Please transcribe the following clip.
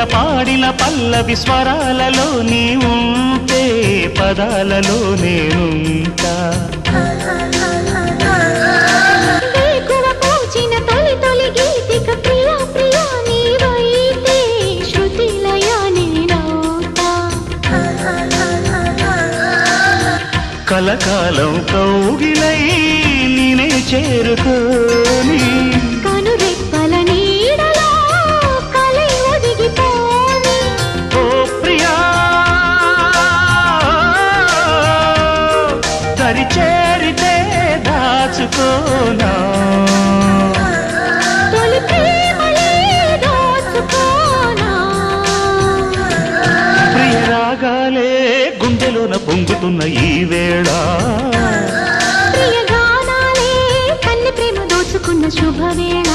పాడిన పల్లవి స్వరాలలో నీ ఉంటే పదాలలో నేనుంటా కలకాలం కౌగిలై నేనే చేరుకోని కనురెప్పల నీడలో కలై ఒదిగిపోని ఓ ప్రియా దరి చేరితే దాచుకోనా తొలి ప్రేమలే దోచుకోనా ప్రియ రాగాలే గుండెలోన పొంగుతున్న ఈ వేళ ప్రియ గానాలే కన్నె ప్రేమ దోచుకున్న శుభవేళ